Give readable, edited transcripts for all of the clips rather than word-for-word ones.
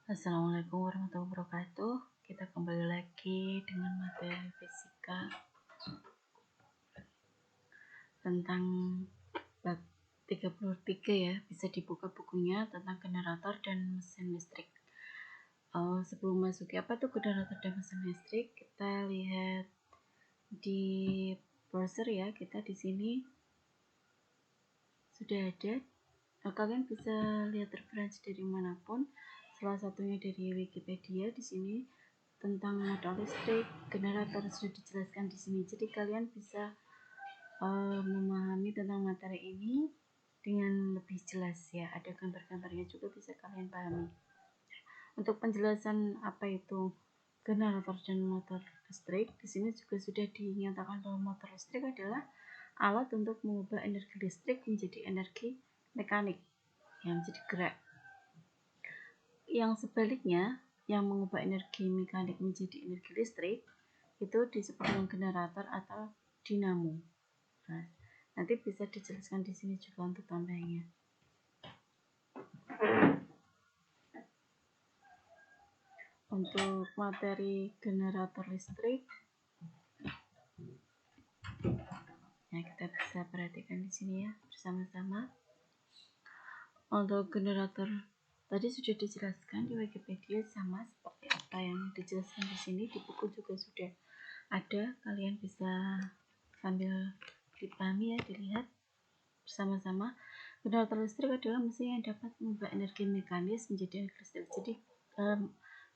Assalamualaikum warahmatullahi wabarakatuh. Kita kembali lagi dengan materi fisika tentang bab 33 ya. Bisa dibuka bukunya tentang generator dan mesin listrik. Sebelum masuk apa tuh generator dan mesin listrik, kita lihat di browser ya. Kita di sini sudah ada. Kalian bisa lihat referensi dari manapun. Salah satunya dari Wikipedia di sini tentang motor listrik, generator sudah dijelaskan di sini. Jadi kalian bisa memahami tentang materi ini dengan lebih jelas ya. Ada gambar-gambarnya juga bisa kalian pahami. Untuk penjelasan apa itu generator dan motor listrik, di sini juga sudah dinyatakan bahwa motor listrik adalah alat untuk mengubah energi listrik menjadi energi mekanik yang menjadi gerak. Yang sebaliknya, yang mengubah energi mekanik menjadi energi listrik itu disebut dengan generator atau dinamo. Nah, nanti bisa dijelaskan di sini juga untuk tambahnya. Untuk materi generator listrik, ya kita bisa perhatikan di sini ya bersama-sama. Untuk generator tadi sudah dijelaskan di Wikipedia sama seperti apa yang dijelaskan di sini, di buku juga sudah ada. Kalian bisa sambil dipahami ya, dilihat bersama-sama. Generator listrik adalah mesin yang dapat mengubah energi mekanis menjadi energi listrik. Jadi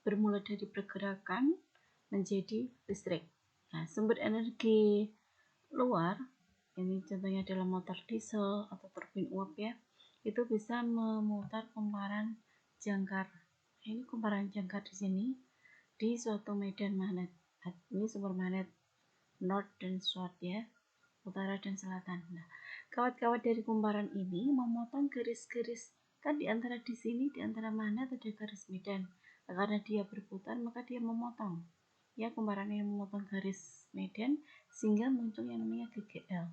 bermula dari pergerakan menjadi listrik. Nah, sumber energi luar, ini contohnya adalah motor diesel atau turbin uap ya, itu bisa memutar kumparan jangkar. Ini kumparan jangkar di sini di suatu medan magnet. Ini sumber magnet north dan south ya, utara dan selatan. Nah, kawat-kawat dari kumparan ini memotong garis-garis, kan di antara di sini di antara magnet ada garis medan. Nah, karena dia berputar maka dia memotong ya, kumparan yang memotong garis medan sehingga muncul yang namanya GGL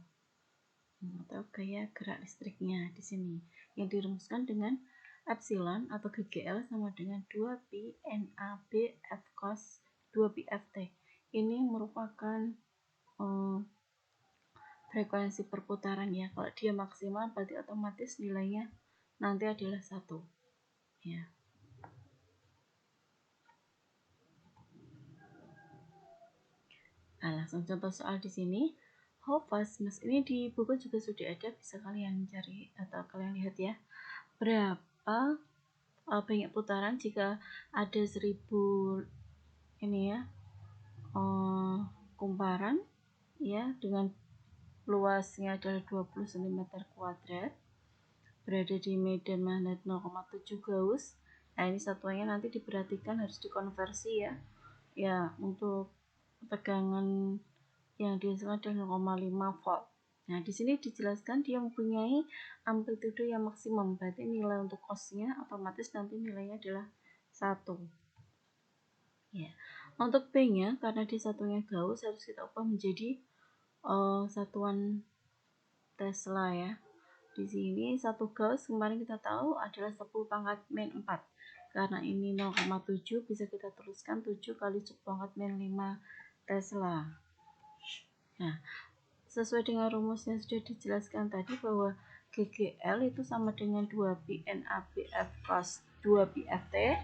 atau gaya gerak listriknya di sini, yang dirumuskan dengan epsilon atau GGL sama dengan 2pi NAB F cos 2pi FT. Ini merupakan frekuensi perputaran ya. Kalau dia maksimal berarti otomatis nilainya nanti adalah 1 ya. Nah, langsung contoh soal di sini. How fast, mas, ini di buku juga sudah ada, bisa kalian cari atau kalian lihat ya. Berapa banyak putaran jika ada 1000 ini ya kumparan ya dengan luasnya adalah 20 cm kuadrat, berada di medan magnet 0,7 Gauss. Nah, ini satuannya nanti diperhatikan harus dikonversi ya. Ya, untuk tegangan yang dihasilkan adalah 0,5 volt. Nah, di sini dijelaskan dia mempunyai amplitude yang maksimum, berarti nilai untuk cosnya otomatis nanti nilainya adalah 1. Ya. Untuk P-nya, karena di satunya Gauss, harus kita ubah menjadi satuan Tesla ya. Di sini 1 Gauss kemarin kita tahu adalah 10⁻⁴. Karena ini 0,7 bisa kita tuliskan 7 kali 10⁻⁵ Tesla. Nah, sesuai dengan rumus yang sudah dijelaskan tadi bahwa GGL itu sama dengan 2pi NAB F cos 2pi FT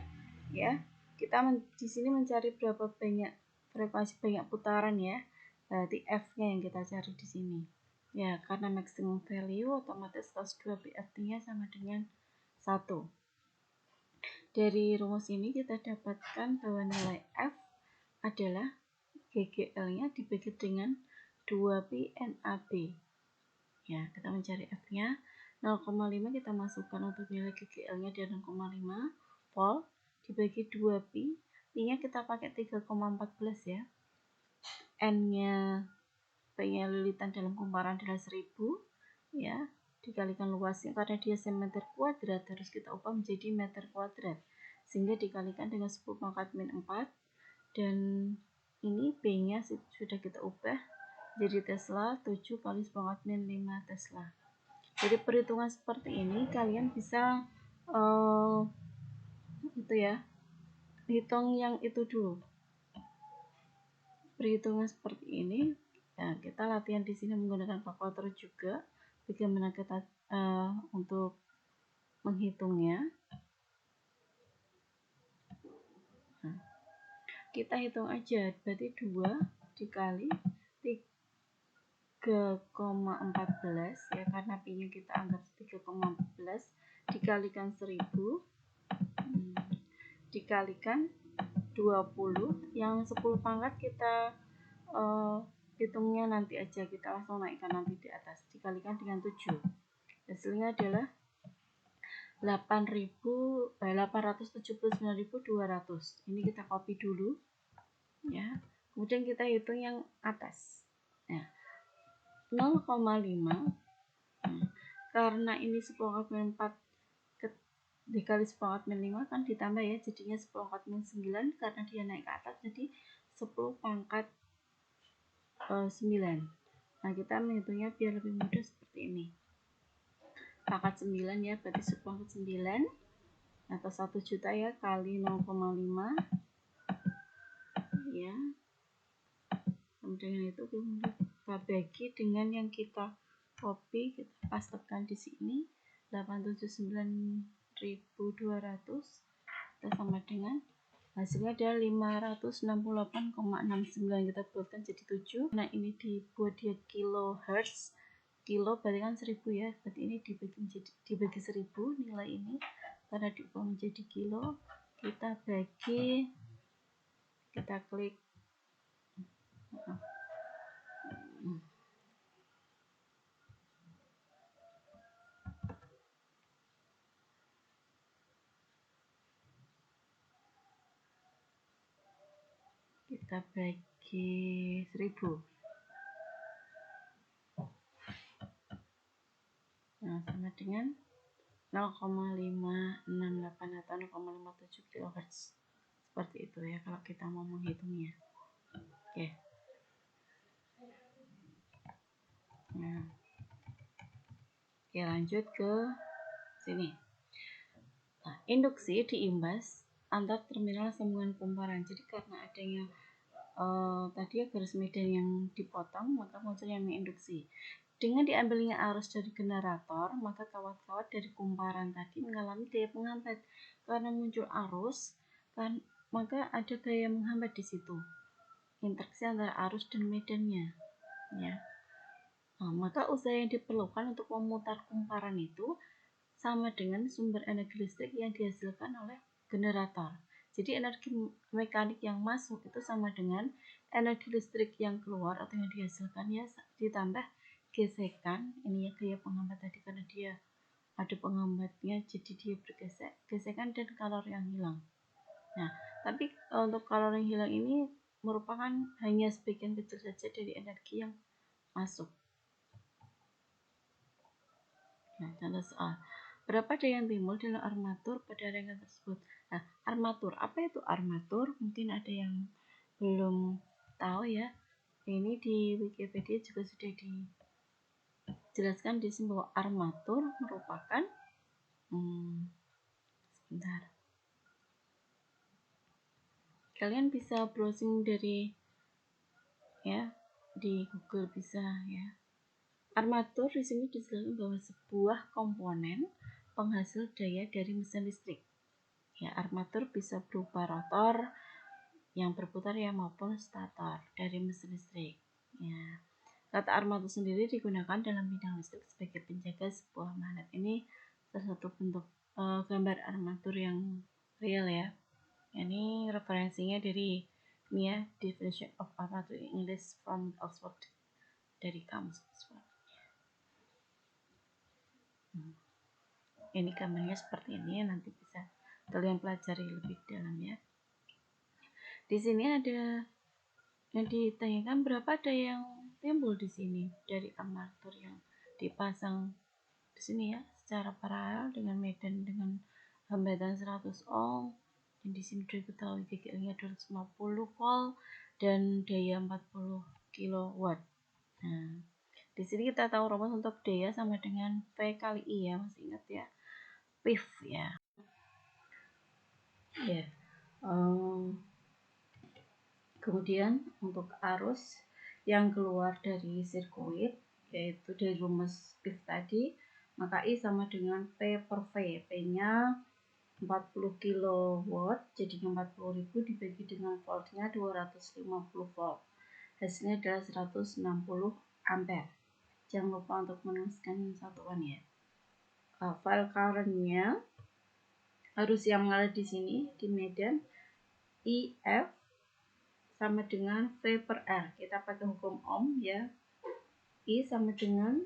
ya. Kita di sini mencari berapa banyak frekuensi banyak putaran ya. Berarti F-nya yang kita cari di sini. Ya, karena maximum value otomatis cos 2pi FT-nya sama dengan 1. Dari rumus ini kita dapatkan bahwa nilai F adalah GGL-nya dibagi dengan 2pi NAB. Ya, kita mencari F-nya 0,5, kita masukkan untuk nilai GGL-nya dari 0,5 volt dibagi 2pi, P-nya kita pakai 3,14 ya. N-nya P-nya lilitan dalam kumparan adalah 1000 ya, dikalikan luasnya karena dia cm kuadrat harus kita ubah menjadi meter kuadrat sehingga dikalikan dengan 10⁻⁴ dan ini B-nya sudah kita ubah jadi Tesla 7 kali 10⁻⁵ Tesla. Jadi perhitungan seperti ini kalian bisa itu ya, hitung yang itu dulu. Perhitungan seperti ini. Nah, kita latihan di sini menggunakan kalkulator juga. Bagaimana kita untuk menghitungnya. Nah, kita hitung aja, berarti 2 dikali 3,14 ya, karena pi-nya kita anggap 3,14 dikalikan 1000 dikalikan 20, yang 10 pangkat kita hitungnya nanti aja, kita langsung naikkan nanti di atas, dikalikan dengan 7, hasilnya adalah 879.200. Ini kita copy dulu ya, kemudian kita hitung yang atas ya, 0,5 karena ini 10 min 4 dikali 10 min 5 kan ditambah ya, jadinya 10 min 9 karena dia naik ke atas, jadi 10 pangkat 9. Nah, kita menghitungnya biar lebih mudah seperti ini. Pangkat 9 ya, berarti 10 pangkat 9 atau 1 juta ya, kali 0,5 ya. Kemudian itu kita bagi dengan yang kita copy, kita pastekan di sini 879.200, kita sama dengan hasilnya ada 568,69, kita buatkan jadi 7. Nah, ini dibuat dia kilohertz, kilo berarti kan 1000 ya, berarti ini dibagi 1000 nilai ini karena diubah menjadi kilo, kita bagi, kita klik kita bagi 1000. Nah, sama dengan 0,568 atau 0,57 kHz. Seperti itu ya kalau kita mau menghitungnya. Oke. Nah. Oke, lanjut ke sini. Nah, induksi diimbas antar terminal sambungan kumparan. Jadi karena adanya tadi ya garis medan yang dipotong, maka munculnya induksi. Dengan diambilnya arus dari generator, maka kawat-kawat dari kumparan tadi mengalami daya penghambat. Karena muncul arus, kan, maka ada daya menghambat di situ. Interaksi antara arus dan medannya. Ya. Nah, maka usaha yang diperlukan untuk memutar kumparan itu sama dengan sumber energi listrik yang dihasilkan oleh generator. Jadi energi mekanik yang masuk itu sama dengan energi listrik yang keluar atau yang dihasilkan ya, ditambah gesekan, ini ya gaya penghambat tadi karena dia ada penghambatnya, jadi dia bergesek, gesekan dan kalori yang hilang. Nah, tapi untuk kalori yang hilang ini merupakan hanya sebagian kecil saja dari energi yang masuk. Nah, contoh soal, berapa daya yang timbul dalam armatur pada rangkaian tersebut? Nah, armatur, apa itu armatur? Mungkin ada yang belum tahu ya. Ini di Wikipedia juga sudah dijelaskan di sini bahwa armatur merupakan sebentar. Kalian bisa browsing dari ya di Google bisa ya. Armatur di sini dijelaskan bahwa sebuah komponen penghasil daya dari mesin listrik. Ya, armatur bisa berupa rotor yang berputar ya maupun stator dari mesin listrik. Ya. Kata armatur sendiri digunakan dalam bidang listrik sebagai penjaga sebuah magnet. Ini salah satu bentuk gambar armatur yang real ya. Ini referensinya dari ini ya, Definition of Armature in English from Oxford, dari kamus Oxford. Ini gambarnya seperti ini, nanti bisa kalian pelajari lebih dalam ya. Di sini ada yang ditanyakan berapa daya yang timbul di sini dari armatur yang dipasang di sini ya secara paralel dengan medan dengan hambatan 100 ohm. Dan di sini diketahui GGL-nya 250 volt dan daya 40 kW. Nah, di sini kita tahu rumus untuk daya sama dengan V kali I ya, masih ingat ya, PIV ya. Ya. Kemudian untuk arus yang keluar dari sirkuit, yaitu dari rumus Piv tadi, maka I sama dengan P per V. P-nya 40 kW, jadinya 40.000 dibagi dengan voltnya 250 volt. Hasilnya adalah 160 ampere. Jangan lupa untuk menuliskan satuan ya. File current-nya arus yang mengalir di sini di medan IF sama dengan V per R. Kita pakai hukum Ohm ya. I sama dengan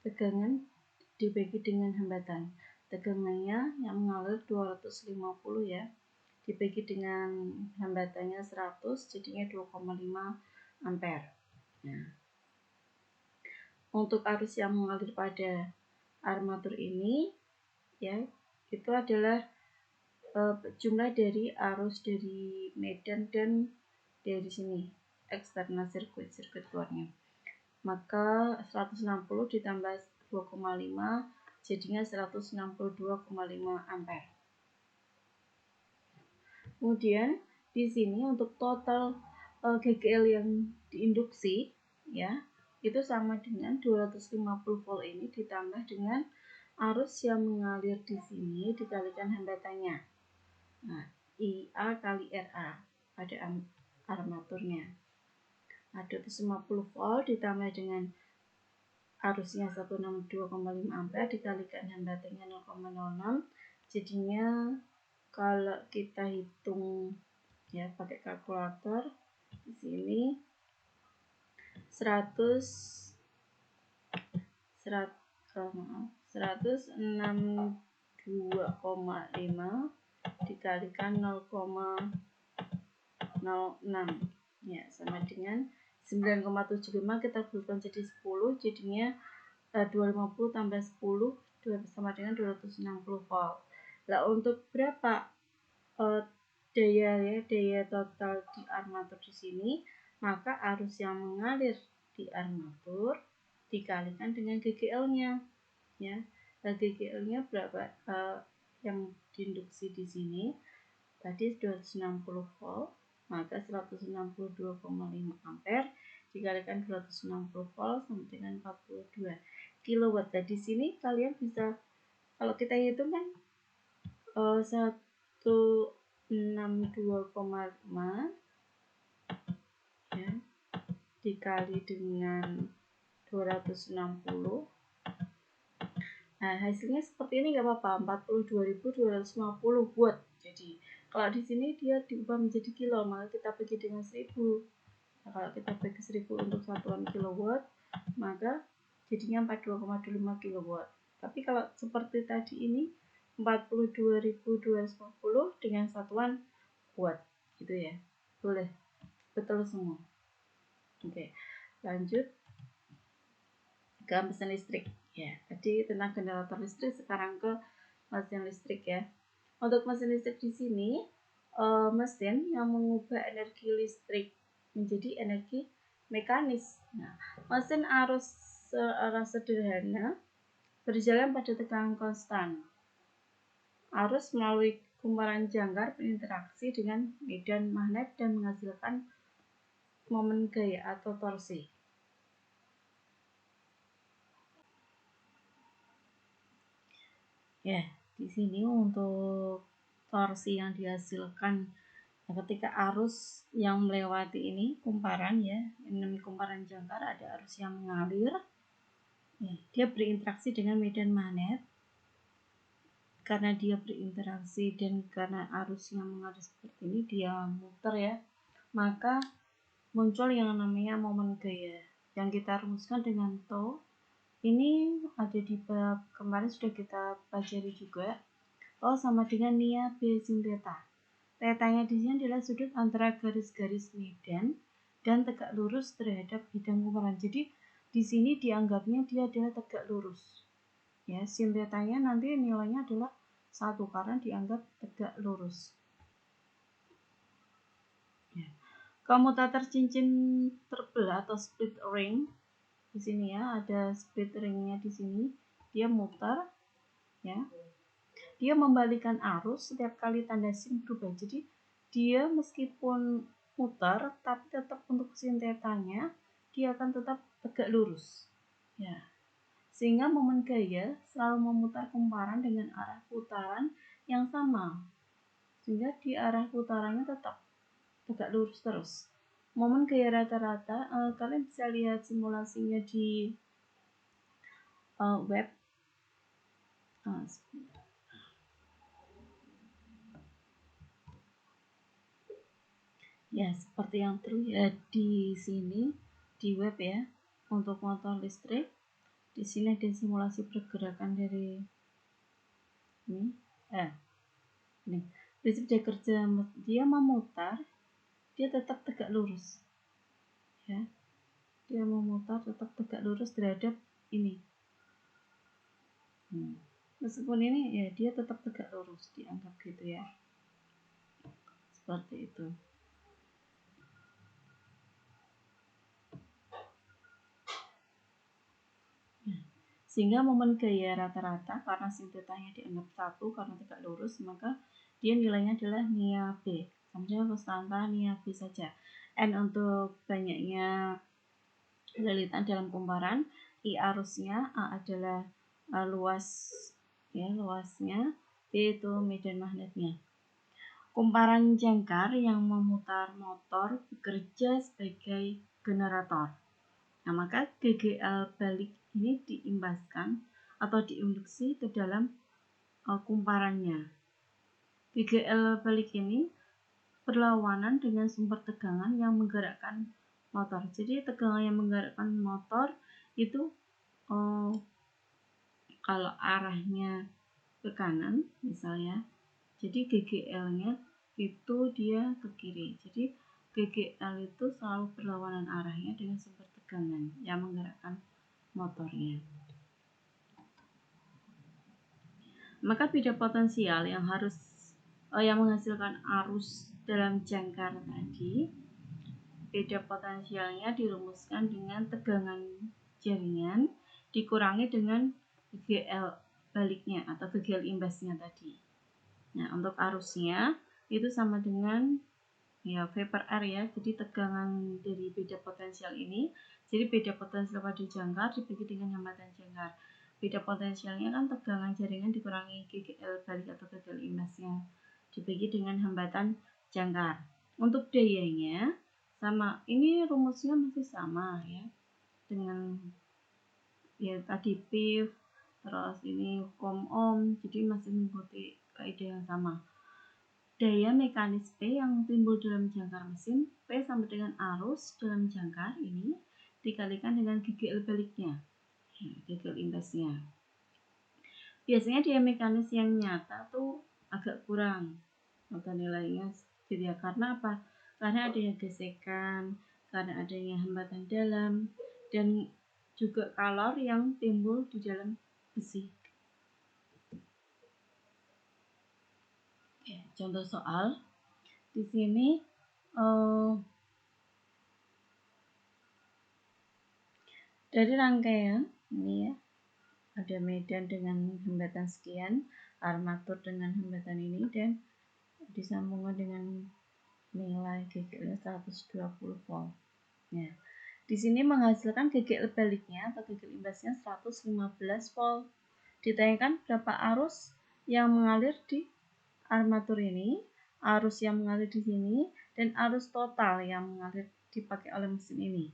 tegangan dibagi dengan hambatan. Tegangannya yang mengalir 250 ya. Dibagi dengan hambatannya 100, jadinya 2,5 ampere. Nah, untuk arus yang mengalir pada armatur ini ya, itu adalah jumlah dari arus dari medan dan dari sini eksternal sirkuit keluarnya. Maka 160 ditambah 2,5 jadinya 162,5 ampere. Kemudian di sini untuk total GGL yang diinduksi ya, itu sama dengan 250 volt ini ditambah dengan arus yang mengalir di sini dikalikan hambatannya. Nah, IA kali RA pada armaturnya. Nah, 250 volt ditambah dengan arusnya 162,5 ampere dikalikan hambatannya 0,06, jadinya kalau kita hitung ya pakai kalkulator di sini 162,5 dikalikan 0,06 ya sama dengan 9,75, kita bulatkan jadi 10, jadinya 250 tambah 10 sama dengan 260 volt. Nah, untuk berapa daya total di armatur di sini, maka arus yang mengalir di armatur dikalikan dengan GGL-nya ya. Nah, GGL-nya berapa yang diinduksi di sini tadi 260 volt, maka 162,5 ampere dikalikan 260 volt sama dengan 42 kW. Nah, di sini kalian bisa kalau kita hitung kan 162,5 ya dikali dengan 260. Nah, hasilnya seperti ini nggak apa-apa, 42.250 watt. Jadi kalau di sini dia diubah menjadi kilo, maka kita bagi dengan 1000. Nah, kalau kita bagi 1000 untuk satuan kilowatt, maka jadinya 42,25 kilowatt. Tapi kalau seperti tadi ini 42.250 dengan satuan watt gitu ya. Boleh. Betul semua. Oke. Lanjut ke mesin listrik ya. Tadi tentang generator listrik, sekarang ke mesin listrik ya. Untuk mesin listrik di sini mesin yang mengubah energi listrik menjadi energi mekanis. Nah, mesin arus secara sederhana berjalan pada tekanan konstan. Arus melalui kumparan jangkar berinteraksi dengan medan magnet dan menghasilkan momen gaya atau torsi. Ya, di sini untuk torsi yang dihasilkan ketika arus yang melewati ini kumparan ya, ini kumparan jangkar, ada arus yang mengalir. Ya, dia berinteraksi dengan medan magnet. Karena dia berinteraksi dan karena arus yang mengalir seperti ini, dia muter ya, maka muncul yang namanya momen gaya yang kita rumuskan dengan tau. Ini ada di bab kemarin sudah kita pelajari juga. Tau sama dengan nia B sin theta. Tetanya di sini adalah sudut antara garis-garis medan dan tegak lurus terhadap bidang kumparan. Jadi di sini dianggapnya dia adalah tegak lurus. Ya, sin tetanya nanti nilainya adalah 1 karena dianggap tegak lurus. Ya. Komutator cincin terbelah atau split ring di sini ya, ada split ringnya di sini. Dia muter, ya. Dia membalikan arus setiap kali tanda sin berubah. Jadi dia meskipun muter tapi tetap untuk sin tetanya dia akan tetap tegak lurus ya, sehingga momen gaya selalu memutar kumparan dengan arah putaran yang sama, sehingga di arah putarannya tetap tegak lurus terus. Momen gaya rata-rata kalian bisa lihat simulasinya di web. Ya, seperti yang terlihat di sini di web ya. Untuk motor listrik, di sini ada simulasi pergerakan dari ini. Ini prinsip dia kerja, dia memutar, dia tetap tegak lurus. Ya, dia memutar tetap tegak lurus terhadap ini. Meskipun ini ya dia tetap tegak lurus, dianggap gitu ya. Seperti itu. Sehingga momen gaya rata-rata karena sin tetanya dianggap 1 karena tegak lurus, maka dia nilainya adalah nia B. Sama konstanta nia B saja. N untuk banyaknya lilitan dalam kumparan, I arusnya, A adalah luas ya, luasnya, B itu medan magnetnya. Kumparan jangkar yang memutar motor bekerja sebagai generator. Nah, maka GGL balik ini diimbaskan atau diinduksi ke dalam kumparannya. GGL balik ini berlawanan dengan sumber tegangan yang menggerakkan motor. Jadi tegangan yang menggerakkan motor itu kalau arahnya ke kanan misalnya, jadi GGL-nya itu dia ke kiri. Jadi GGL itu selalu berlawanan arahnya dengan sumber tegangan yang menggerakkan motornya. Maka beda potensial yang menghasilkan arus dalam jangkar tadi, beda potensialnya dirumuskan dengan tegangan jaringan dikurangi dengan GL baliknya atau GL imbasnya tadi. Nah, untuk arusnya itu sama dengan ya V per R ya. Jadi tegangan dari beda potensial ini, jadi beda potensial pada jangkar dibagi dengan hambatan jangkar. Beda potensialnya kan tegangan jaringan dikurangi GGL balik atau GGL imbasnya dibagi dengan hambatan jangkar. Untuk dayanya sama, ini rumusnya masih sama ya, dengan ya tadi PIV, terus ini ohm, jadi masih mengikuti kaidah yang sama. Daya mekanis P yang timbul dalam jangkar mesin, P sama dengan arus dalam jangkar ini dikalikan dengan GGL baliknya, GGL imbasnya. Biasanya daya mekanis yang nyata tuh agak kurang atau nilainya gitu ya. Karena apa? Karena adanya gesekan, karena adanya hambatan dalam, dan juga kalor yang timbul di dalam besi. Oke, contoh soal di sini dari rangkaian ini ya, ada medan dengan hambatan sekian, armatur dengan hambatan ini, dan disambungkan dengan nilai GGL 120 volt. Nah, di sini menghasilkan GGL baliknya atau GGL imbasnya 115 volt. Ditanyakan berapa arus yang mengalir di armatur ini, arus yang mengalir di sini, dan arus total yang mengalir dipakai oleh mesin ini.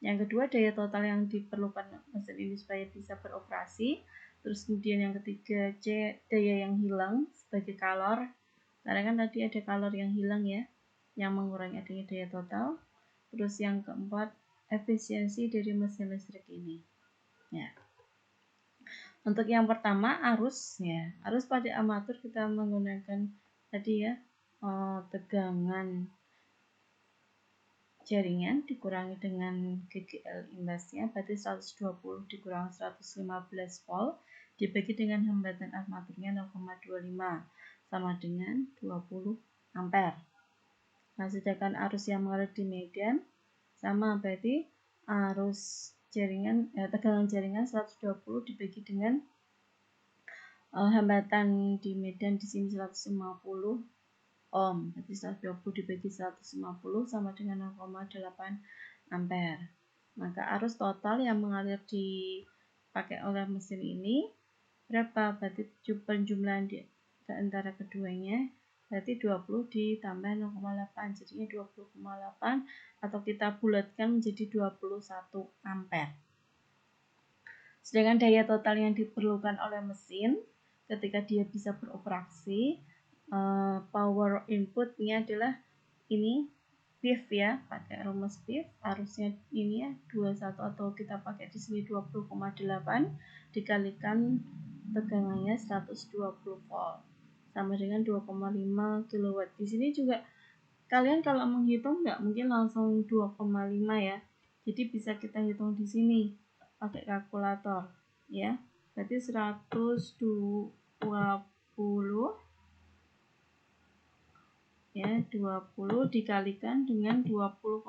Yang kedua, daya total yang diperlukan mesin ini supaya bisa beroperasi. Terus kemudian yang ketiga, C, daya yang hilang sebagai kalor. Karena kan tadi ada kalor yang hilang ya, yang mengurangi adanya daya total. Terus yang keempat, efisiensi dari mesin listrik ini. Ya. Untuk yang pertama, arus ya. Arus pada armatur kita menggunakan tadi ya, tegangan jaringan dikurangi dengan GGL imbasnya, berarti 120 dikurangi 115 volt dibagi dengan hambatan armaturnya 0,25 sama dengan 20 ampere. Nah, sedangkan arus yang mengalir di medan sama, berarti arus jaringan tegangan jaringan 120 dibagi dengan hambatan di medan di sini 150 ohm. Berarti 120 dibagi 150 sama dengan 0,8 ampere. Maka arus total yang mengalir dipakai oleh mesin ini berapa? Berarti penjumlahan di antara keduanya berarti 20 ditambah 0,8 jadinya 20,8 atau kita bulatkan menjadi 21 ampere. Sedangkan daya total yang diperlukan oleh mesin ketika dia bisa beroperasi, power inputnya adalah ini PIV ya, pakai rumus PIV arusnya ini ya 21 atau kita pakai di sini 20,8 dikalikan tegangannya 120 volt sama dengan 2,5 kW. Di sini juga kalian kalau menghitung nggak mungkin langsung 2,5 ya. Jadi bisa kita hitung di sini pakai kalkulator ya. Berarti 120 ya 20 dikalikan dengan 20,8.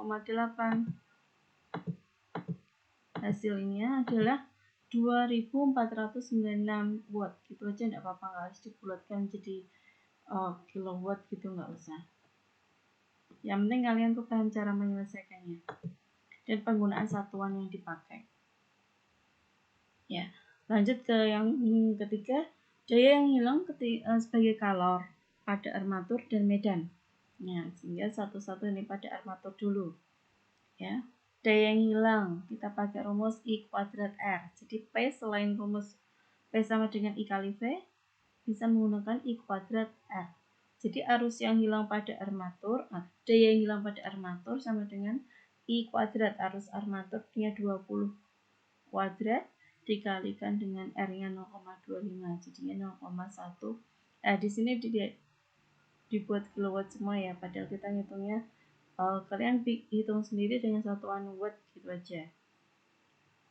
Hasilnya adalah 2496 watt. Gitu aja enggak apa-apa, nggak harus dibulatkan jadi kilowatt gitu, nggak usah. Yang penting kalian tuh paham cara menyelesaikannya dan penggunaan satuan yang dipakai. Ya, lanjut ke yang ketiga, daya yang hilang sebagai kalor pada armatur dan medan. Nah, sehingga satu-satu ini pada armatur dulu. Ya, daya yang hilang kita pakai rumus I kuadrat R. Jadi P selain rumus P sama dengan I kali V bisa menggunakan I kuadrat R. Jadi arus yang hilang pada armatur, daya yang hilang pada armatur sama dengan I kuadrat, arus armaturnya 20 kuadrat dikalikan dengan R-nya 0,25 jadinya 0,1. Di sini dibuat kilowatt semua ya, padahal kita ngitungnya kalian hitung sendiri dengan satuan watt gitu aja.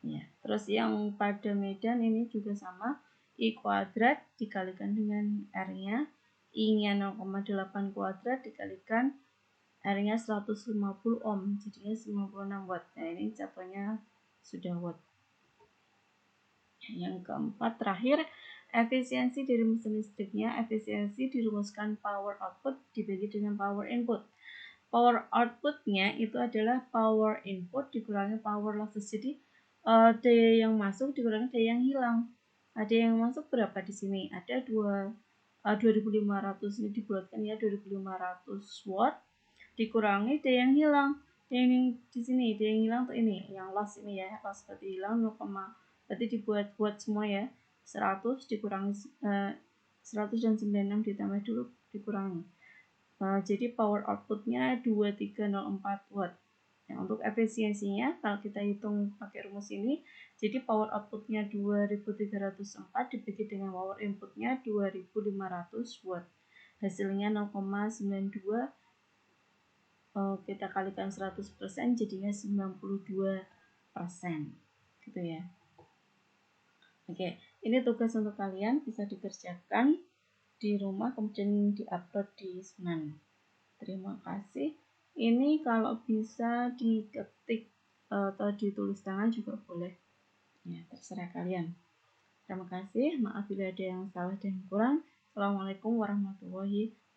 Ya, terus yang pada medan ini juga sama, I kuadrat dikalikan dengan R-nya, I-nya 0,8 kuadrat dikalikan R-nya 150 ohm, jadinya 96 watt. Nah, ini contohnya sudah watt. Yang keempat terakhir, efisiensi dari mesin listriknya. Efisiensi dirumuskan power output dibagi dengan power input. Power outputnya itu adalah power input dikurangi power losses. Jadi daya yang masuk dikurangi daya yang hilang. Daya yang masuk berapa di sini? Ada 2500 ini dibuatkan ya 2500 watt dikurangi daya yang hilang. Daya yang di sini daya yang hilang tuh ini, yang loss ini ya, loss berarti hilang 0, berarti dibuat semua ya. 100 dikurangi 100 dan 96 ditambah dulu dikurangi. Jadi power outputnya 2304 watt. Nah, untuk efisiensinya kalau kita hitung pakai rumus ini, jadi power outputnya 2304 dibagi dengan power inputnya 2500 watt. Hasilnya 0,92, kita kalikan 100% jadinya 92%. Gitu ya. Oke, ini tugas untuk kalian bisa dikerjakan di rumah kemudian diupload di Senan. Terima kasih. Ini kalau bisa diketik atau ditulis tangan juga boleh. Ya, terserah kalian. Terima kasih. Maaf bila ada yang salah dan kurang. Assalamualaikum warahmatullahi wabarakatuh.